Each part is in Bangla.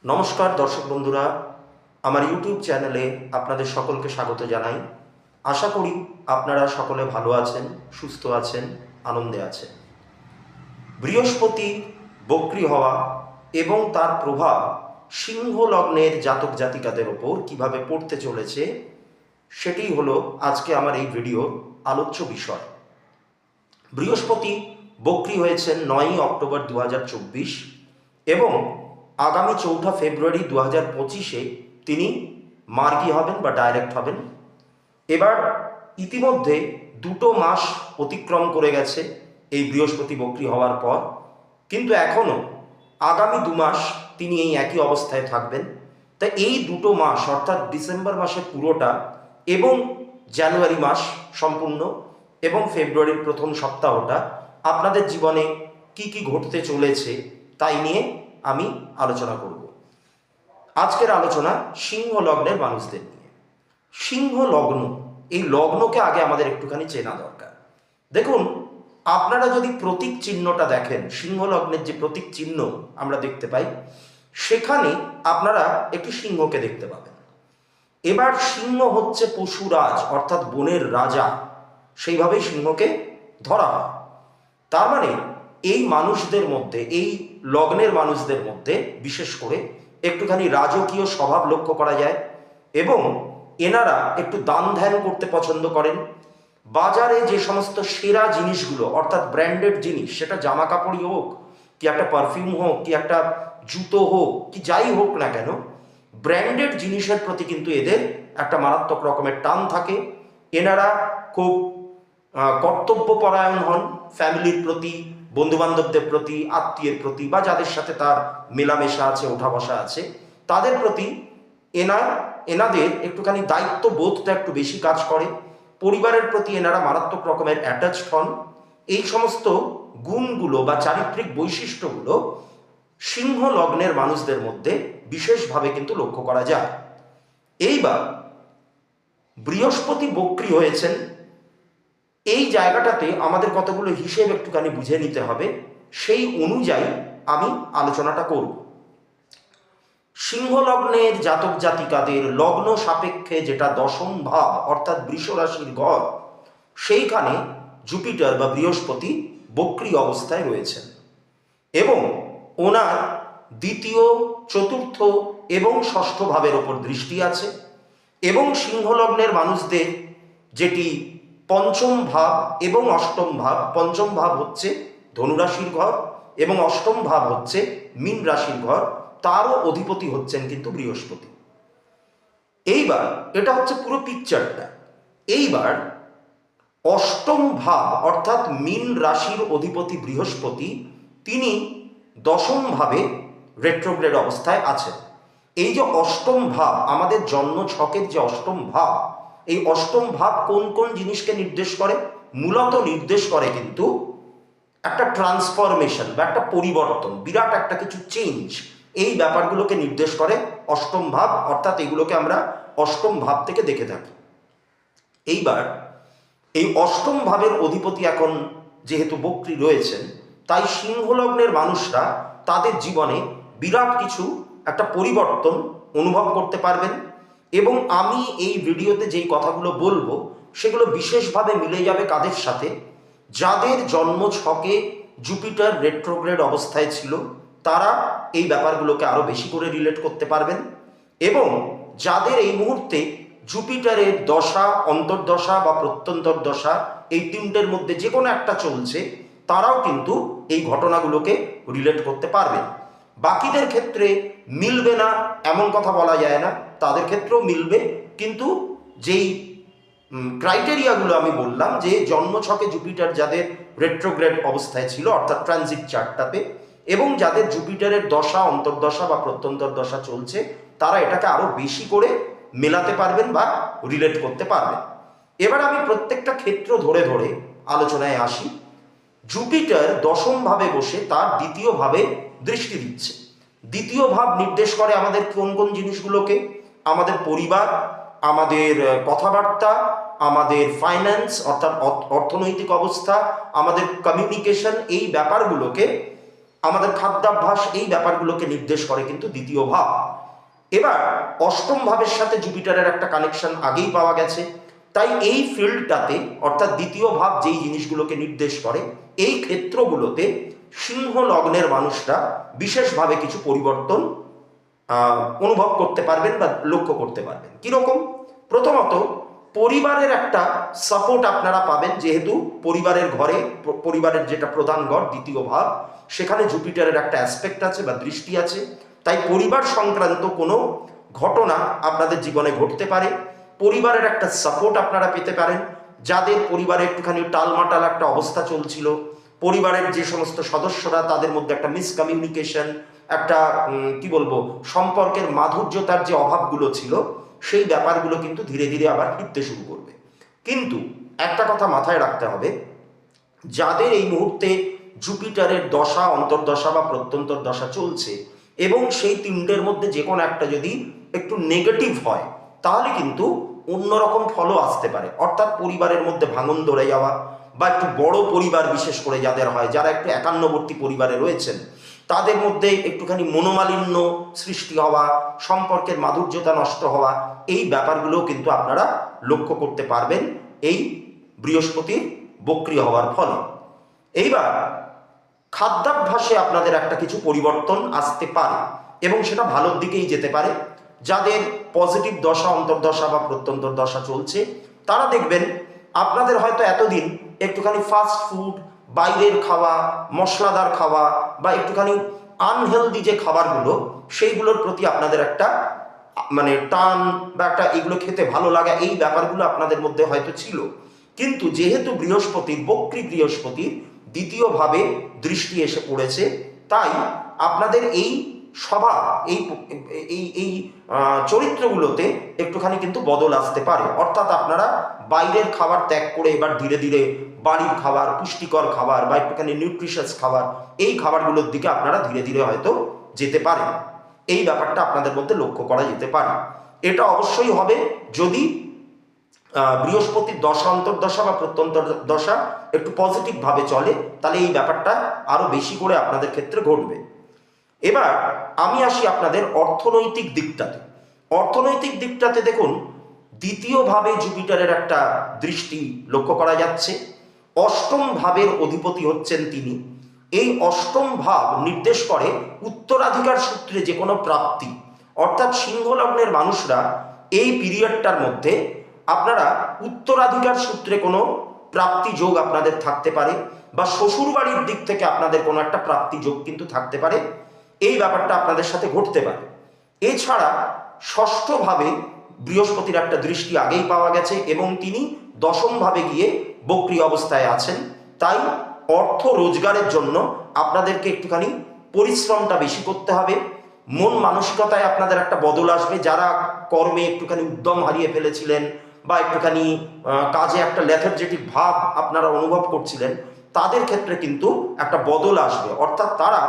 নমস্কার দর্শক বন্ধুরা, আমার ইউটিউব চ্যানেলে আপনাদের সকলকে স্বাগত জানাই। আশা করি আপনারা সকলে ভালো আছেন, সুস্থ আছেন, আনন্দে আছেন। বৃহস্পতি বক্রী হওয়া এবং তার প্রভাব সিংহ লগ্নের জাতক জাতিকাদের ওপর কিভাবে পড়তে চলেছে সেটি হলো আজকে আমার এই ভিডিওর আলোচ্য বিষয়। বৃহস্পতি বক্রী হয়েছেন 9ই অক্টোবর 2024 এবং আগামী 4 ফেব্রুয়ারি 2025-এ তিনি মার্গী হবেন বা ডাইরেক্ট হবেন। এবার ইতিমধ্যে 2 মাস অতিক্রম করে গেছে এই বৃহস্পতি বক্রী হওয়ার পর, কিন্তু এখনও আগামী 2 মাস তিনি এই একই অবস্থায় থাকবেন। তাই এই 2 মাস অর্থাৎ ডিসেম্বর মাসের পুরোটা এবং জানুয়ারি মাস সম্পূর্ণ এবং ফেব্রুয়ারির প্রথম সপ্তাহটা আপনাদের জীবনে কি কি ঘটতে চলেছে তাই নিয়ে আমি আলোচনা করব। আজকের আলোচনা সিংহ লগ্নের মানুষদের নিয়ে। সিংহ লগ্ন, এই লগ্নকে আগে আমাদের একটুখানি চেনা দরকার। দেখুন, আপনারা যদি প্রতীক চিহ্নটা দেখেন, সিংহ লগ্নের যে প্রতীক চিহ্ন আমরা দেখতে পাই, সেখানে আপনারা একটি সিংহকে দেখতে পাবেন। এবার সিংহ হচ্ছে পশুরাজ অর্থাৎ বনের রাজা, সেইভাবেই সিংহকে ধরা হয়। তার মানে এই মানুষদের মধ্যে, এই লগ্নের মানুষদের মধ্যে বিশেষ করে একটুখানি রাজকীয় স্বভাব লক্ষ্য করা যায় এবং এনারা একটু দান ধ্যান করতে পছন্দ করেন। বাজারে যে সমস্ত সেরা জিনিসগুলো অর্থাৎ ব্র্যান্ডেড জিনিস, সেটা জামা কাপড়ই হোক, কি একটা পারফিউম হোক, কি একটা জুতো হোক, কি যাই হোক না কেন, ব্র্যান্ডেড জিনিসের প্রতি কিন্তু এদের একটা মারাত্মক রকমের টান থাকে। এনারা খুব কর্তব্যপরায়ণ হন, ফ্যামিলির প্রতি, বন্ধুবান্ধবদের প্রতি, আত্মীয়ের প্রতি বা যাদের সাথে তার মেলামেশা আছে, ওঠা বসা আছে, তাদের প্রতি এনাদের একটুখানি দায়িত্ব বোধটা একটু বেশি কাজ করে। পরিবারের প্রতি এনারা মারাত্মক রকমের অ্যাটাচড হন। এই সমস্ত গুণগুলো বা চারিত্রিক বৈশিষ্ট্যগুলো সিংহ লগ্নের মানুষদের মধ্যে বিশেষভাবে কিন্তু লক্ষ্য করা যায়। এইবার বৃহস্পতি বক্রী হয়েছেন, এই জায়গাটাতে আমাদের কতগুলো হিসেব একটুখানি বুঝে নিতে হবে, সেই অনুযায়ী আমি আলোচনাটা করব। সিংহ লগ্নের জাতক জাতিকাদের লগ্ন সাপেক্ষে যেটা দশম ভাব অর্থাৎ বৃষ রাশির ঘর, সেইখানে জুপিটার বা বৃহস্পতি বক্রী অবস্থায় রয়েছেন এবং ওনার দ্বিতীয়, চতুর্থ এবং ষষ্ঠ ভাবের ওপর দৃষ্টি আছে এবং সিংহ লগ্নের মানুষদের যেটি পঞ্চম ভাব এবং অষ্টম ভাব, পঞ্চম ভাব হচ্ছে ধনুরাশির ঘর এবং অষ্টম ভাব হচ্ছে মীন রাশির ঘর, তারও অধিপতি হচ্ছেন কিন্তু বৃহস্পতি। এইবার এটা হচ্ছে পুরো পিকচারটা। এইবার অষ্টম ভাব অর্থাৎ মীন রাশির অধিপতি বৃহস্পতি, তিনি দশম ভাবে রেট্রোগ্রেড অবস্থায় আছেন। এই যে অষ্টম ভাব, আমাদের জন্ম ছকের যে অষ্টম ভাব, এই অষ্টম ভাব কোন কোন জিনিসকে নির্দেশ করে? মূলত নির্দেশ করে কিন্তু একটা ট্রান্সফরমেশন বা একটা পরিবর্তন, বিরাট একটা কিছু চেঞ্জ, এই ব্যাপারগুলোকে নির্দেশ করে অষ্টম ভাব, অর্থাৎ এগুলোকে আমরা অষ্টম ভাব থেকে দেখে থাকি। এইবার এই অষ্টম ভাবের অধিপতি এখন যেহেতু বক্রী রয়েছেন, তাই সিংহ লগ্নের মানুষরা তাদের জীবনে বিরাট কিছু একটা পরিবর্তন অনুভব করতে পারবেন এবং আমি এই ভিডিওতে যেই কথাগুলো বলবো সেগুলো বিশেষভাবে মিলে যাবে কাদের সাথে? যাদের জন্ম ছকে জুপিটার রেট্রোগ্রেড অবস্থায় ছিল, তারা এই ব্যাপারগুলোকে আরো বেশি করে রিলেট করতে পারবেন এবং যাদের এই মুহূর্তে জুপিটারের দশা, অন্তর্দশা বা প্রত্যন্তর দশা, এই তিনটের মধ্যে যে কোনো একটা চলছে, তারাও কিন্তু এই ঘটনাগুলোকে রিলেট করতে পারবেন। বাকিদের ক্ষেত্রে মিলবে না এমন কথা বলা যায় না, তাদের ক্ষেত্রেও মিলবে, কিন্তু যেই ক্রাইটেরিয়াগুলো আমি বললাম, যে জন্মছকে জুপিটার যাদের রেট্রোগ্রেড অবস্থায় ছিল অর্থাৎ ট্রানজিট চার্টটাতে, এবং যাদের জুপিটারের দশা, অন্তর্দশা বা প্রত্যন্তর দশা চলছে, তারা এটাকে আরো বেশি করে মেলাতে পারবেন বা রিলেট করতে পারবেন। এবার আমি প্রত্যেকটা ক্ষেত্র ধরে ধরে আলোচনায় আসি। জুপিটার দশম ভাবে বসে তার দ্বিতীয় ভাবে দৃষ্টি দিচ্ছে। দ্বিতীয় ভাব নির্দেশ করে আমাদের কোন কোন জিনিসগুলোকে? আমাদের পরিবার, আমাদের কথাবার্তা, আমাদের ফাইন্যান্স অর্থাৎ অর্থনৈতিক অবস্থা, আমাদের কমিউনিকেশন, এই ব্যাপারগুলোকে আমাদের খাদ্যাভ্যাস, এই ব্যাপারগুলোকে নির্দেশ করে কিন্তু দ্বিতীয় ভাব। এবার অষ্টম ভাবের সাথে জুপিটারের একটা কানেকশন আগেই পাওয়া গেছে, তাই এই ফিল্ডটাতে অর্থাৎ দ্বিতীয় ভাব যেই জিনিসগুলোকে নির্দেশ করে, এই ক্ষেত্রগুলোতে সিংহ লগ্নের মানুষরা বিশেষভাবে কিছু পরিবর্তন অনুভব করতে পারবেন বা লক্ষ্য করতে পারবেন। কিরকম? প্রথমত, পরিবারের একটা সাপোর্ট আপনারা পাবেন, যেহেতু পরিবারের ঘরে, পরিবারের যেটা প্রধান ঘর দ্বিতীয় ভাব, সেখানে জুপিটারের একটা অ্যাসপেক্ট আছে বা দৃষ্টি আছে, তাই পরিবার সংক্রান্ত কোনো ঘটনা আপনাদের জীবনে ঘটতে পারে। পরিবারের একটা সাপোর্ট আপনারা পেতে পারেন। যাদের পরিবারে একটুখানি টালমাটাল একটা অবস্থা চলছিল, পরিবারের যে সমস্ত সদস্যরা, তাদের মধ্যে একটা মিসকমিউনিকেশন, একটা কি বলবো, সম্পর্কের মাধুর্যতার যে অভাবগুলো ছিল, সেই ব্যাপারগুলো কিন্তু ধীরে ধীরে আবার ফিরতে শুরু করবে। কিন্তু একটা কথা মাথায় রাখতে হবে, যাদের এই মুহূর্তে জুপিটারের দশা, অন্তর্দশা বা প্রত্যন্তর দশা চলছে, এবং সেই তিনটের মধ্যে যে কোনো একটা যদি একটু নেগেটিভ হয়, তাহলে কিন্তু অন্যরকম ফলও আসতে পারে। অর্থাৎ পরিবারের মধ্যে ভাঙন ধরে যাওয়া, বা একটু বড় পরিবার বিশেষ করে যাদের হয়, যারা একটু একান্নবর্তী পরিবারে রয়েছেন, তাদের মধ্যে একটুখানি মনোমালিন্য সৃষ্টি হওয়া, সম্পর্কের মাধুর্যতা নষ্ট হওয়া, এই ব্যাপারগুলোও কিন্তু আপনারা লক্ষ্য করতে পারবেন এই বৃহস্পতির বক্রী হওয়ার ফলে। এইবার খাদ্যাভ্যাসে আপনাদের একটা কিছু পরিবর্তন আসতে পারে, এবং সেটা ভালোর দিকেই যেতে পারে। যাদের পজিটিভ দশা, অন্তর্দশা বা প্রত্যন্তর দশা চলছে, তারা দেখবেন আপনাদের হয়তো এতদিন একটুখানি ফাস্ট ফুড, বাইরের খাওয়া, মশলাদার খাওয়া, বা একটুখানি আনহেলদি যে খাবারগুলো, সেইগুলোর প্রতি আপনাদের একটা মানে টান বা একটা এগুলো খেতে ভালো লাগা, এই ব্যাপারগুলো আপনাদের মধ্যে হয়তো ছিল। কিন্তু যেহেতু বৃহস্পতির, বক্রী বৃহস্পতির দ্বিতীয়ভাবে দৃষ্টি এসে পড়েছে, তাই আপনাদের এই স্বভাব, এই এই এই চরিত্রগুলোতে একটুখানি কিন্তু বদল আসতে পারে। অর্থাৎ আপনারা বাইরের খাবার ত্যাগ করে এবার ধীরে ধীরে বাড়ির খাবার, পুষ্টিকর খাবার বা একটুখানি নিউট্রিশাস খাবার, এই খাবারগুলোর দিকে আপনারা ধীরে ধীরে হয়তো যেতে পারেন। এই ব্যাপারটা আপনাদের মধ্যে লক্ষ্য করা যেতে পারে। এটা অবশ্যই হবে যদি বৃহস্পতির দশা, অন্তর্দশা বা প্রত্যন্তর দশা একটু পজিটিভ ভাবে চলে, তাহলে এই ব্যাপারটা আরো বেশি করে আপনাদের ক্ষেত্রে ঘটবে। এবার আমি আসি আপনাদের অর্থনৈতিক দিকটাতে। অর্থনৈতিক দিকটাতে দেখুন, দ্বিতীয় ভাবে জুপিটারের একটা দৃষ্টি লক্ষ্য করা যাচ্ছে। অষ্টম ভাবের অধিপতি হচ্ছেন তিনি। এই অষ্টম ভাব নির্দেশ করে উত্তরাধিকার সূত্রে যে কোনো প্রাপ্তি। অর্থাৎ সিংহ লগ্নের মানুষরা এই পিরিয়ডটার মধ্যে আপনারা উত্তরাধিকার সূত্রে কোনো প্রাপ্তি যোগ আপনাদের থাকতে পারে, বা শ্বশুর বাড়ির দিক থেকে আপনাদের কোনো একটা প্রাপ্তি যোগ কিন্তু থাকতে পারে। এই ব্যাপারটা আপনাদের সাথে ঘটতে পারে। এছাড়া ষষ্ঠ ভাবে বৃহস্পতির একটা দৃষ্টি আগেই পাওয়া গেছে, এবং তিনি দশম ভাবে গিয়ে বক্রী অবস্থায় আছেন। তাই অর্থ রোজগারের জন্য আপনাদেরকে একটুখানি পরিশ্রমটা বেশি করতে হবে। মন মানসিকতায় আপনাদের একটা বদল আসবে। যারা কর্মে একটুখানি উদ্যম হারিয়ে ফেলেছিলেন, বা একটুখানি কাজে একটা লেথার্জেটিক ভাব আপনারা অনুভব করছিলেন, তাদের ক্ষেত্রে কিন্তু একটা বদল আসবে। অর্থাৎ তারা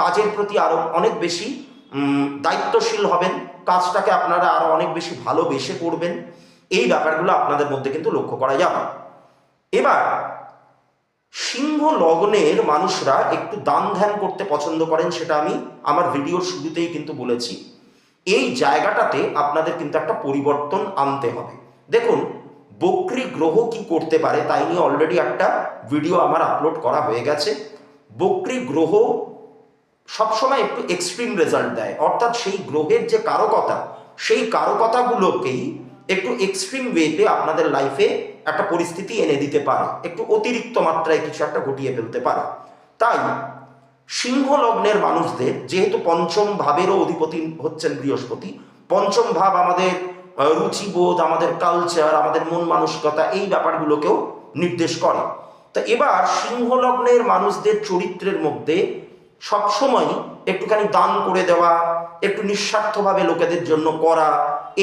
কাজের প্রতি আরো অনেক বেশি দায়িত্বশীল হবেন, কাজটাকে আপনারা আরো অনেক বেশি ভালোবেসে করবেন। এই ব্যাপারগুলো আপনাদের মধ্যে কিন্তু লক্ষ্য করা যাবে। এবার সিংহ লগ্নের মানুষরা একটু দান ধ্যান করতে পছন্দ করেন, সেটা আমি আমার ভিডিওর শুরুতেই কিন্তু বলেছি। এই জায়গাটাতে আপনাদের কিন্তু একটা পরিবর্তন আনতে হবে। দেখুন, বক্রী গ্রহ কি করতে পারে তাই নিয়ে অলরেডি একটা ভিডিও আমার আপলোড করা হয়ে গেছে। বক্রী গ্রহ সবসময় একটু এক্সট্রিম রেজাল্ট দেয়, অর্থাৎ সেই গ্রহের যে কারকতা, সেই কারকতাগুলোকেই একটু এক্সট্রিম ওয়েতে আপনাদের লাইফে একটা পরিস্থিতি এনে দিতে পারে, একটু অতিরিক্ত মাত্রায় কিছু একটা ঘটিয়ে ফেলতে পারে। তাই সিংহ লগ্নের মানুষদের, যেহেতু পঞ্চম ভাবেরও অধিপতি হচ্ছেন বৃহস্পতি, পঞ্চম ভাব আমাদের রুচিবোধ, আমাদের কালচার, আমাদের মন মানসিকতা, এই ব্যাপারগুলোকেও নির্দেশ করে। তো এবার সিংহ লগ্নের মানুষদের চরিত্রের মধ্যে সবসময় একটুখানি দান করে দেওয়া, একটু নিঃস্বার্থভাবে লোকেদের জন্য করা,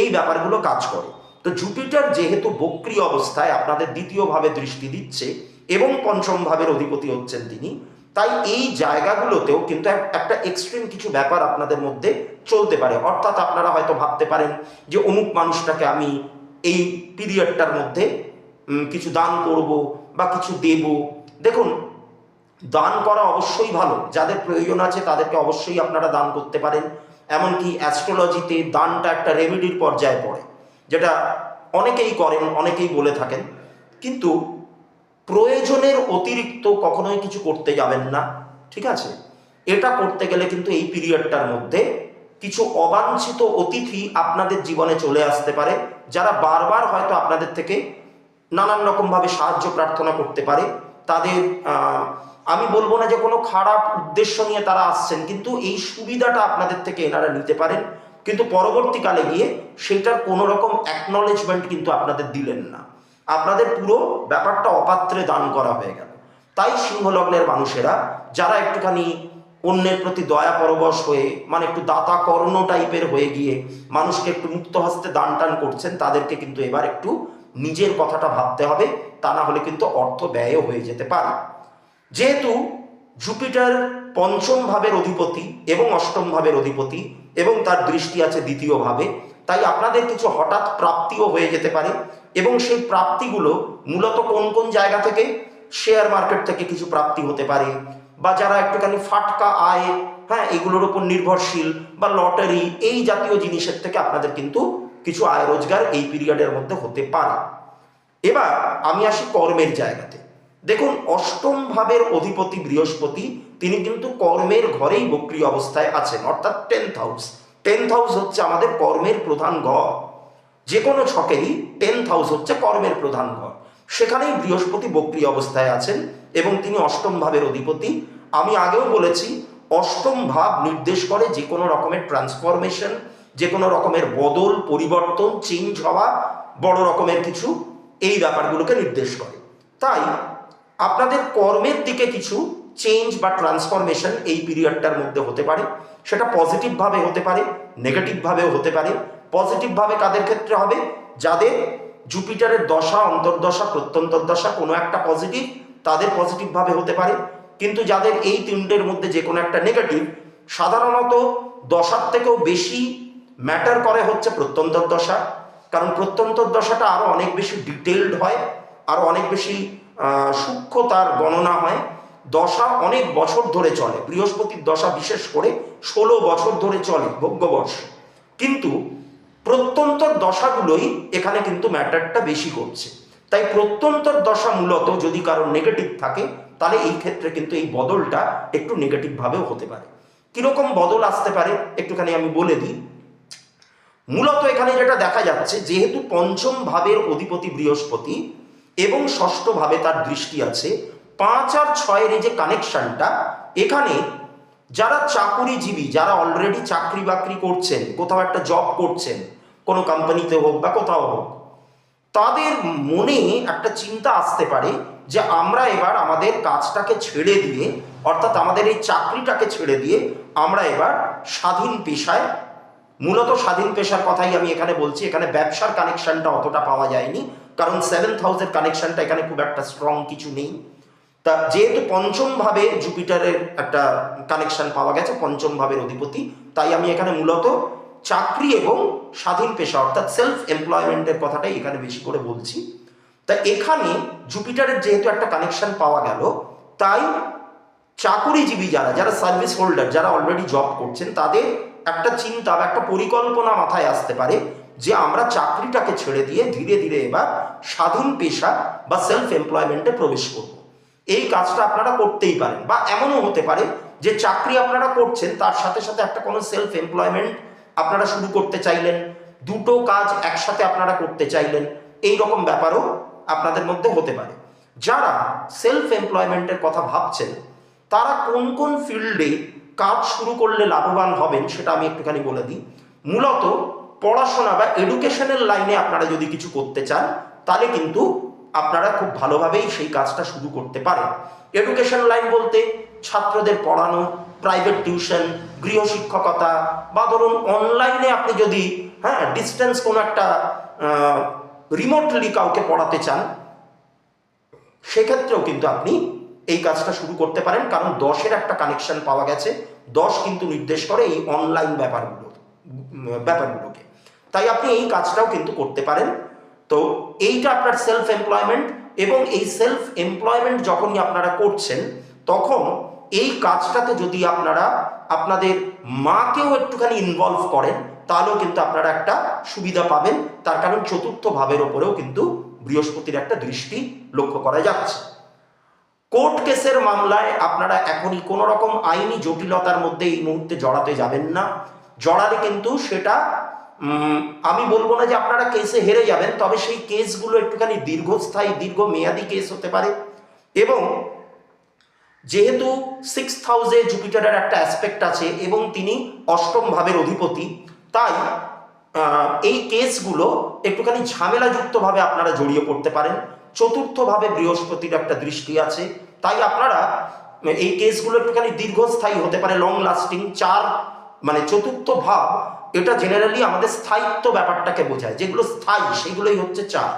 এই ব্যাপারগুলো কাজ করে। তো জুপিটার যেহেতু বক্রী অবস্থায় আপনাদের দ্বিতীয় ভাবে দৃষ্টি দিচ্ছে এবং পঞ্চম ভাবের অধিপতি হচ্ছেন তিনি, তাই এই জায়গাগুলোতেও কিন্তু একটা এক্সট্রিম কিছু ব্যাপার আপনাদের মধ্যে চলতে পারে। অর্থাৎ আপনারা হয়তো ভাবতে পারেন যে অমুক মানুষটাকে আমি এই পিরিয়ডটার মধ্যে কিছু দান করব বা কিছু দেব। দেখুন, দান করা অবশ্যই ভালো, যাদের প্রয়োজন আছে তাদেরকে অবশ্যই আপনারা দান করতে পারেন। এমনকি অ্যাস্ট্রোলজিতে দানটা একটা রেমেডির পর্যায়ে পড়ে, যেটা অনেকেই করেন, অনেকেই বলে থাকেন। কিন্তু প্রয়োজনের অতিরিক্ত কখনোই কিছু করতে যাবেন না, ঠিক আছে? এটা করতে গেলে কিন্তু এই পিরিয়ডটার মধ্যে কিছু অবাঞ্ছিত অতিথি আপনাদের জীবনে চলে আসতে পারে, যারা বারবার হয়তো আপনাদের থেকে নানান রকমভাবে সাহায্য প্রার্থনা করতে পারে। তাদের আমি বলবো না যে কোনো খারাপ উদ্দেশ্য নিয়ে তারা আসছেন, কিন্তু এই সুবিধাটা আপনাদের থেকে এনারা নিতে পারেন, কিন্তু পরবর্তীকালে গিয়ে সেটার কোনো রকম অ্যাকনলেজমেন্ট কিন্তু আপনাদের দিলেন না, আপনাদের পুরো ব্যাপারটা অপাত্রে দান করা হয়ে গেল। তাই সিংহ লগ্নের মানুষেরা যারা একটুখানি অন্যের প্রতি দয়া পরবশ হয়ে, মানে একটু দাতা কর্ণ টাইপের হয়ে গিয়ে মানুষকে একটু মুক্ত হস্তে দান টান করছেন, তাদেরকে কিন্তু এবার একটু নিজের কথাটা ভাবতে হবে, তা না হলে কিন্তু অর্থ ব্যয়ও হয়ে যেতে পারে। যেহেতু জুপিটার পঞ্চম ভাবের অধিপতি এবং অষ্টম ভাবের অধিপতি এবং তার দৃষ্টি আছে দ্বিতীয় ভাবে, তাই আপনাদের কিছু হঠাৎ প্রাপ্তিও হয়ে যেতে পারে। এবং সেই প্রাপ্তিগুলো মূলত কোন কোন জায়গা থেকে? শেয়ার মার্কেট থেকে কিছু প্রাপ্তি হতে পারে, বা যারা একটুখানি ফাটকা আয়, হ্যাঁ, এগুলোর উপর নির্ভরশীল, বা লটারি, এই জাতীয় জিনিসের থেকে আপনাদের কিন্তু কিছু আয় রোজগার এই পিরিয়ডের মধ্যে হতে পারে। এবার আমি আসি কর্মের জায়গাতে। দেখুন, অষ্টম ভাবের অধিপতি বৃহস্পতি, তিনি কিন্তু কর্মের ঘরেই বক্রী অবস্থায় আছেন, অর্থাৎ 10th হাউস। 10th হাউস হচ্ছে আমাদের কর্মের প্রধান ঘর, যে কোনো ছকেরই 10th হাউস হচ্ছে কর্মের প্রধান ঘর, সেখানেই বৃহস্পতি বক্রী অবস্থায় আছেন এবং তিনি অষ্টম ভাবের অধিপতি। আমি আগেও বলেছি, অষ্টম ভাব নির্দেশ করে যে কোনো রকমের ট্রান্সফরমেশন, যে কোনো রকমের বদল, পরিবর্তন, চেঞ্জ হওয়া, বড় রকমের কিছু, এই ব্যাপারগুলোকে নির্দেশ করে। তাই আপনাদের কর্মের দিকে কিছু চেঞ্জ বা ট্রান্সফরমেশন এই পিরিয়ডটার মধ্যে হতে পারে। সেটা পজিটিভভাবে হতে পারে, নেগেটিভভাবেও হতে পারে। পজিটিভভাবে কাদের ক্ষেত্রে হবে? যাদের জুপিটারের দশা, অন্তর্দশা, প্রত্যন্তর দশা কোনো একটা পজিটিভ, তাদের পজিটিভভাবে হতে পারে। কিন্তু যাদের এই তিনটের মধ্যে যে কোনো একটা নেগেটিভ, সাধারণত দশার থেকেও বেশি ম্যাটার করে হচ্ছে প্রত্যন্তর দশা, কারণ প্রত্যন্তর দশাটা আরও অনেক বেশি ডিটেলড হয়, আরও অনেক বেশি সূক্ষ্ম তার গণনা হয়। দশা অনেক বছর ধরে চলে, বৃহস্পতির দশা বিশেষ করে 16 বছর ধরে চলে, ভোগ্যবর্ষ। কিন্তু প্রত্যন্তর দশাগুলোই এখানে কিন্তু ম্যাটারটা বেশি করছে। তাই প্রত্যন্তর দশা মূলত যদি কারোর নেগেটিভ থাকে, তাহলে এই ক্ষেত্রে কিন্তু এই বদলটা একটু নেগেটিভভাবেও হতে পারে। কিরকম বদল আসতে পারে একটুখানি আমি বলে দিই। মূলত এখানে যেটা দেখা যাচ্ছে, যেহেতু পঞ্চম ভাবের অধিপতি বৃহস্পতি এবং ষষ্ঠ ভাবে তার দৃষ্টি আছে, 5 আর 6 এই যে কানেকশনটা, এখানে যারা চাকুরিজীবী, যারা অলরেডি চাকরি বাকরি করছেন, কোথাও একটা জব করছেন, কোনো কোম্পানিতে হোক বা কোথাও হোক, তাদের মনে একটা চিন্তা আসতে পারে যে আমরা এবার আমাদের কাজটাকে ছেড়ে দিয়ে, অর্থাৎ আমাদের এই চাকরিটাকে ছেড়ে দিয়ে আমরা এবার স্বাধীন পেশায়, মূলত স্বাধীন পেশার কথাই আমি এখানে বলছি, এখানে ব্যবসার কানেকশনটা অতটা পাওয়া যায়নি, কারণ 7th হাউসের কানেকশনটা এখানে খুব একটা স্ট্রং কিছু নেই। তা যেহেতু পঞ্চম ভাবে জুপিটারের একটা কানেকশন পাওয়া গেছে, পঞ্চম ভাবের অধিপতি, তাই আমি এখানে মূলত চাকরি এবং স্বাধীন পেশা অর্থাৎ সেলফ এমপ্লয়মেন্টের কথাটাই এখানে বেশি করে বলছি। তা এখানে জুপিটারের যেহেতু একটা কানেকশন পাওয়া গেল, তাই চাকুরিজীবী যারা, যারা সার্ভিস হোল্ডার, যারা অলরেডি জব করছেন, তাদের একটা চিন্তা বা একটা পরিকল্পনা মাথায় আসতে পারে যে আমরা চাকরিটাকে ছেড়ে দিয়ে ধীরে ধীরে এবার স্বাধীন পেশা বা সেলফ এমপ্লয়মেন্টে প্রবেশ করব। এই কাজটা আপনারা করতেই পারেন, বা এমনও হতে পারে যে চাকরি আপনারা করছেন, তার সাথে সাথে একটা কোনো সেলফ এমপ্লয়মেন্ট আপনারা শুরু করতে চাইলেন, দুটো কাজ একসাথে আপনারা করতে চাইলেন, এই রকম ব্যাপারও আপনাদের মধ্যে হতে পারে। যারা সেলফ এমপ্লয়মেন্টের কথা ভাবছেন, তারা কোন কোন ফিল্ডে কাজ শুরু করলে লাভবান হবেন সেটা আমি একটুখানি বলে দিই। মূলত পড়াশোনা বা এডুকেশনের লাইনে আপনারা যদি কিছু করতে চান, তাহলে কিন্তু আপনারা খুব ভালোভাবেই সেই কাজটা শুরু করতে পারেন। এডুকেশন লাইন বলতে ছাত্রদের পড়ানো, প্রাইভেট টিউশন, গৃহশিক্ষকতা, বা ধরুন অনলাইনে আপনি যদি ডিস্টেন্স কোনো একটা রিমোটলি কাউকে পড়াতে চান, সেক্ষেত্রেও কিন্তু আপনি এই কাজটা শুরু করতে পারেন, কারণ 10-এর একটা কানেকশন পাওয়া গেছে। 10 কিন্তু নির্দেশ করে এই অনলাইন ব্যাপারগুলোকে, তাই আপনি এই কাজটাও কিন্তু করতে পারেন। তো এইটা আপনার সেলফ এমপ্লয়মেন্ট, এবং এই সেলফ এমপ্লয়মেন্ট যখনই আপনারা করছেন, তখন এই কাজটাতে যদি আপনারা আপনাদের মাকেও একটুখানি ইনভলভ করেন তাহলেও কিন্তু আপনারা একটা সুবিধা পাবেন। তার কারণ চতুর্থ ভাবের ওপরেও কিন্তু বৃহস্পতির একটা দৃষ্টি লক্ষ্য করা যাচ্ছে। কোর্ট কেসের মামলায় আপনারা এখনই কোনো রকম আইনি জটিলতার মধ্যে এই মুহূর্তে জড়াতে যাবেন না। জড়ালে কিন্তু সেটা আমি বলবো না যে আপনারা কেসে হেরে যাবেন, তবে সেই কেসগুলো একটুখানি দীর্ঘস্থায়ী দীর্ঘমেয়াদী কেস হতে পারে। এবং যেহেতু 6th হাউসে জুপিটারের একটা অ্যাসপেক্ট আছে এবং তিনি অষ্টম ভাবের অধিপতি, তাই এই কেসগুলো একটুখানি ঝামেলাযুক্তভাবে আপনারা জড়িয়ে পড়তে পারেন। চতুর্থ ভাবে বৃহস্পতির একটা দৃষ্টি আছে, তাই আপনারা এই কেসগুলো একটুখানি দীর্ঘস্থায়ী হতে পারে, লং লাস্টিং। চতুর্থ ভাব এটা জেনারেলি আমাদের স্থায়িত্ব ব্যাপারটাকে বোঝায়, যেগুলো স্থায়ী সেগুলোই হচ্ছে 4।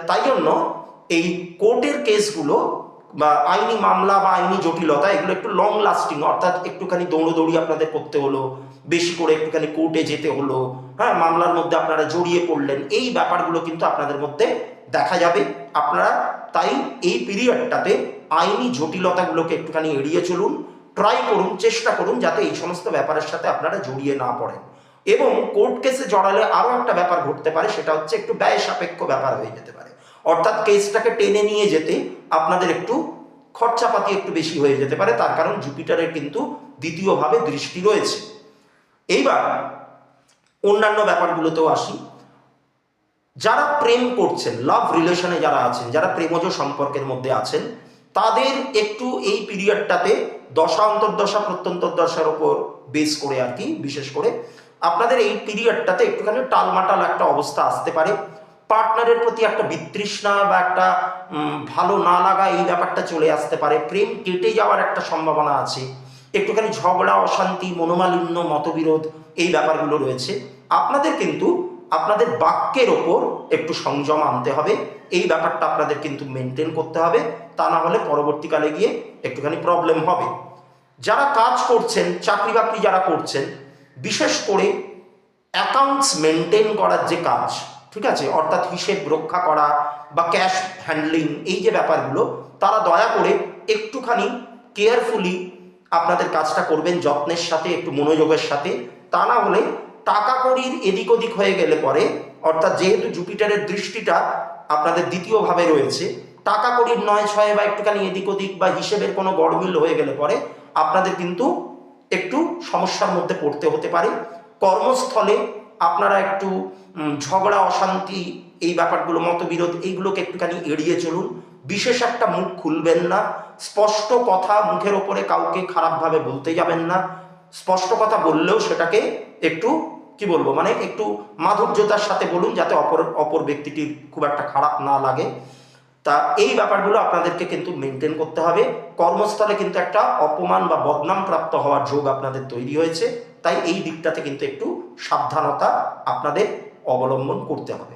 তাই জন্য এই কোর্টের কেসগুলো বা আইনি মামলা বা আইনি জটিলতা এগুলো একটু লং লাস্টিং, অর্থাৎ একটুখানি দৌড়োদৌড়ি আপনাদের করতে হলো, বেশি করে একটুখানি কোর্টে যেতে হলো, হ্যাঁ, মামলার মধ্যে আপনারা জড়িয়ে পড়লেন, এই ব্যাপারগুলো কিন্তু আপনাদের মধ্যে দেখা যাবে। আপনারা তাই এই পিরিয়ডটাতে আইনি জটিলতাগুলোকে একটুখানি এড়িয়ে চলুন, ট্রাই করুন, চেষ্টা করুন যাতে এই সমস্ত ব্যাপারের সাথে আপনারা জড়িয়ে না পড়েন। এবং কোর্ট কেসে জড়ালে আরও একটা ব্যাপার ঘটতে পারে, সেটা হচ্ছে একটু ব্যয় সাপেক্ষ ব্যাপার হয়ে যেতে পারে। অর্থাৎ কেসটাকে টেনে নিয়ে যেতে আপনাদের একটু খরচাপাতি একটু বেশি হয়ে যেতে পারে, তার কারণ জুপিটারের কিন্তু দ্বিতীয়ভাবে দৃষ্টি রয়েছে। এইবার অন্যান্য ব্যাপারগুলোতেও আসি। যারা প্রেম করছেন, লাভ রিলেশনে যারা আছেন, যারা প্রেমজ সম্পর্কের মধ্যে আছেন, তাদের একটু এই পিরিয়ডটাতে দশা অন্তর্দশা প্রত্যন্তর্দশার ওপর বেস করে আর কি, বিশেষ করে আপনাদের এই পিরিয়ডটাতে একটুখানি টালমাটাল একটা অবস্থা আসতে পারে। পার্টনারের প্রতি একটা বিতৃষ্ণা বা একটা ভালো না লাগা এই ব্যাপারটা চলে আসতে পারে। প্রেম কেটে যাওয়ার একটা সম্ভাবনা আছে। একটুখানি ঝগড়া, অশান্তি, মনোমালিন্য, মতবিরোধ এই ব্যাপারগুলো রয়েছে। আপনাদের কিন্তু আপনাদের বাক্যের ওপর একটু সংযম আনতে হবে, এই ব্যাপারটা আপনাদের কিন্তু মেনটেন করতে হবে, তা না হলে পরবর্তীকালে গিয়ে একটুখানি প্রবলেম হবে। যারা কাজ করছেন, চাকরি বাকরি যারা করছেন, বিশেষ করে অ্যাকাউন্টস মেনটেন করার যে কাজ, ঠিক আছে, অর্থাৎ হিসেব রক্ষা করা বা ক্যাশ হ্যান্ডলিং, এই যে ব্যাপারগুলো, তারা দয়া করে একটুখানি কেয়ারফুলি আপনাদের কাজটা করবেন, যত্নের সাথে, একটু মনোযোগের সাথে। তা না হলে টাকা কড়ির এদিক ওদিক হয়ে গেলে পরে, অর্থাৎ যেহেতু জুপিটারের দৃষ্টিটা আপনাদের দ্বিতীয়ভাবে রয়েছে, টাকা কড়ির নয় ছয় বা একটুখানি এদিক ওদিক বা হিসেবের কোনো গড়মিল হয়ে গেলে পরে আপনাদের কিন্তু একটু সমস্যার মধ্যে পড়তে হতে পারে। কর্মস্থলে আপনারা একটু ঝগড়া, অশান্তি, এই ব্যাপারগুলো, মতবিরোধ, এইগুলোকে একটুখানি এড়িয়ে চলুন। বিশেষ একটা মুখ খুলবেন না, স্পষ্ট কথা মুখের ওপরে কাউকে খারাপভাবে বলতে যাবেন না। স্পষ্ট কথা বললেও সেটাকে একটু কি বলবো, একটু মাধুর্যতার সাথে বলুন, যাতে অপর ব্যক্তিটির খুব একটা খারাপ না লাগে। তা এই ব্যাপারগুলো আপনাদেরকে কিন্তু মেনটেন করতে হবে। কর্মস্থলে কিন্তু একটা অপমান বা বদনাম প্রাপ্ত হওয়ার যোগ আপনাদের তৈরি হয়েছে, তাই এই দিকটাতে কিন্তু একটু সাবধানতা আপনাদের অবলম্বন করতে হবে।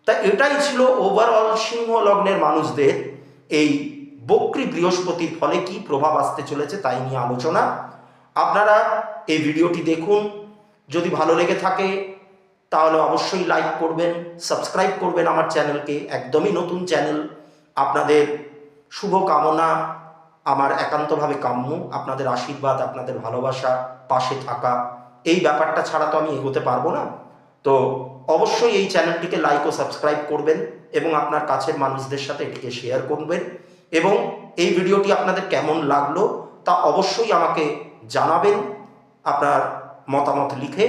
তাই এটাই ছিল ওভারঅল সিংহ লগ্নের মানুষদের এই বক্রী বৃহস্পতির ফলে কি প্রভাব আসতে চলেছে তাই নিয়ে আলোচনা। আপনারা এই ভিডিওটি দেখুন, যদি ভালো লেগে থাকে তাহলে অবশ্যই লাইক করবেন, সাবস্ক্রাইব করবেন আমার চ্যানেলকে, একদমই নতুন চ্যানেল। আপনাদের শুভ কামনা আমার একান্তভাবে কাম্য, আপনাদের আশীর্বাদ, আপনাদের ভালোবাসা, পাশে থাকা, এই ব্যাপারটা ছাড়া তো আমি এগোতে পারবো না। তো অবশ্যই এই চ্যানেলটিকে লাইক ও সাবস্ক্রাইব করবেন এবং আপনার কাছের মানুষদের সাথে এটিকে শেয়ার করবেন। এবং এই ভিডিওটি আপনাদের কেমন লাগলো তা অবশ্যই আমাকে জানাবেন আপনার মতামত লিখে।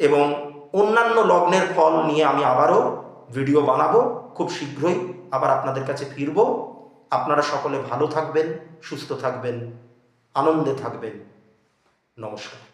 এবং অন্যান্য লগ্নের ফল নিয়ে আমি আবারও ভিডিও বানাবো, খুব শীঘ্রই আবার আপনাদের কাছে ফিরব। আপনারা সকলে ভালো থাকবেন, সুস্থ থাকবেন, আনন্দে থাকবেন। নমস্কার।